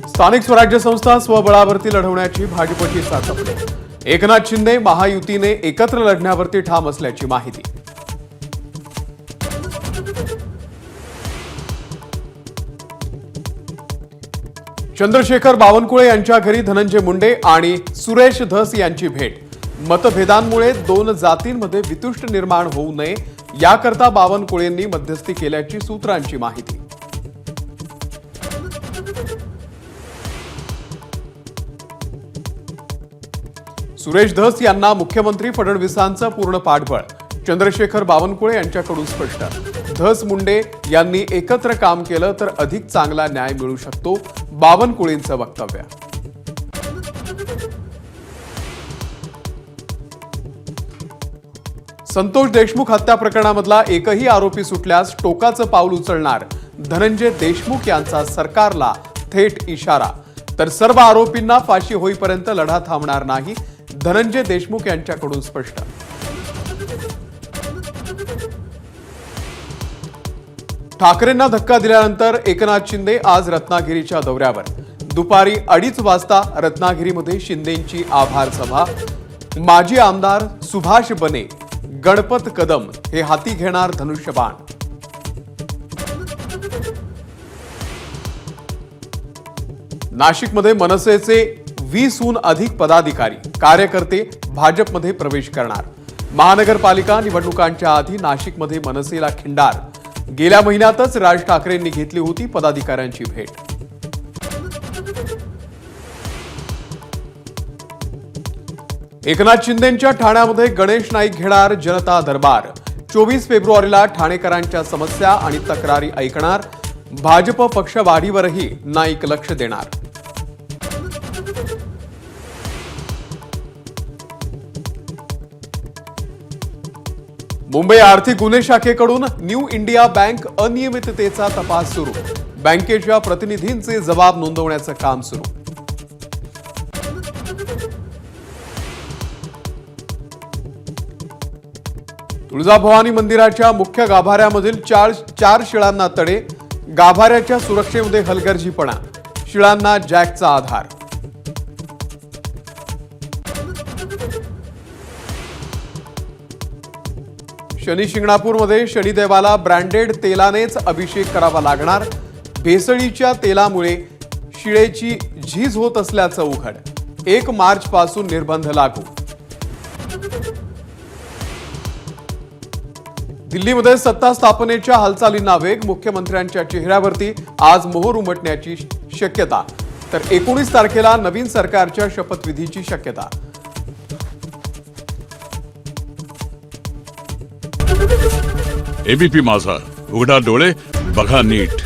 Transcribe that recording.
स्थानिक स्वराज्य संस्था स्वबळावरती लढवण्याची भाजपची चाचपणी। एकनाथ शिंदे महायुतीने एकत्र लढण्यावरती ठाम असल्याची माहिती। चंद्रशेखर बावनकुळे यांच्या घरी धनंजय मुंडे आणि सुरेश धस यांची भेट। मतभेदांमुळे दोन जातींमध्ये वितुष्ट निर्माण होऊ नये याकरता बावनकुळेंनी मध्यस्थी केल्याची सूत्रांची माहिती। सुरेश धस यांना मुख्यमंत्री फडणवीसांचं पूर्ण पाठबळ। चंद्रशेखर बावनकुळे यांच्याकडून स्पष्ट। धस मुंडे यांनी एकत्र काम केलं तर अधिक चांगला न्याय मिळू शकतो, बावनकुळेंचं वक्तव्य। संतोष देशमुख हत्या प्रकरणामधला एकही आरोपी सुटल्यास टोकाचं पाऊल उचलणार धनंजय देशमुख यांचा सरकारला थेट इशारा। तर सर्व आरोपींना फाशी होईपर्यंत लढा थांबणार नाही, धनंजय देशमुख यांच्याकडून स्पष्ट। ठाकरेंना धक्का दिल्यानंतर एकनाथ शिंदे आज रत्नागिरीच्या दौऱ्यावर। दुपारी 2:30 वाजता रत्नागिरीमध्ये शिंदेंची आभार सभा। माजी आमदार सुभाष बने, गणपत कदम हे हाती घेणार धनुष्यबाण। नाशिकमध्ये मनसेचे 20हून अधिक पदाधिकारी कार्यकर्ते भाजपमध्ये प्रवेश करणार। महानगरपालिका निवडणुकांच्या आधी नाशिकमध्ये मनसेला खिंडार। गेल्या महिन्यातच राज ठाकरेंनी घेतली होती पदाधिकाऱ्यांची भेट। एकनाथ शिंदेंच्या ठाण्यामध्ये गणेश नाईक घेणार जनता दरबार। 24 फेब्रुवारीला ठाणेकरांच्या समस्या आणि तक्रारी ऐकणार। भाजप पक्षवाढीवरही नाईक लक्ष देणार। मुंबई आर्थिक गुन्हे शाखेकडून न्यू इंडिया बँक अनियमिततेचा तपास सुरू। बँकेच्या प्रतिनिधींचे जबाब नोंदवण्याचं काम सुरू। तुळजाभवानी मंदिराच्या मुख्य गाभाऱ्यामधील चार शिळांना तडे। गाभाऱ्याच्या सुरक्षेमध्ये हलगर्जीपणा, शिळांना जॅकचा आधार। शनी शिंगणापूरमध्ये शनिदेवाला ब्रँडेड तेलानेच अभिषेक करावा लागणार। भेसळीच्या तेलामुळे शिळेची झीज होत असल्याचं उघड। 1 मार्च पासून निर्बंध लागू। दिल्लीमध्ये सत्ता स्थापनेच्या हालचालींना वेग। मुख्यमंत्र्यांच्या चेहऱ्यावरती आज मोहर उमटण्याची शक्यता। तर 19 तारखेला नवीन सरकारच्या शपथविधीची शक्यता। एबीपी माझा, उघडा डोळे बघा नीट।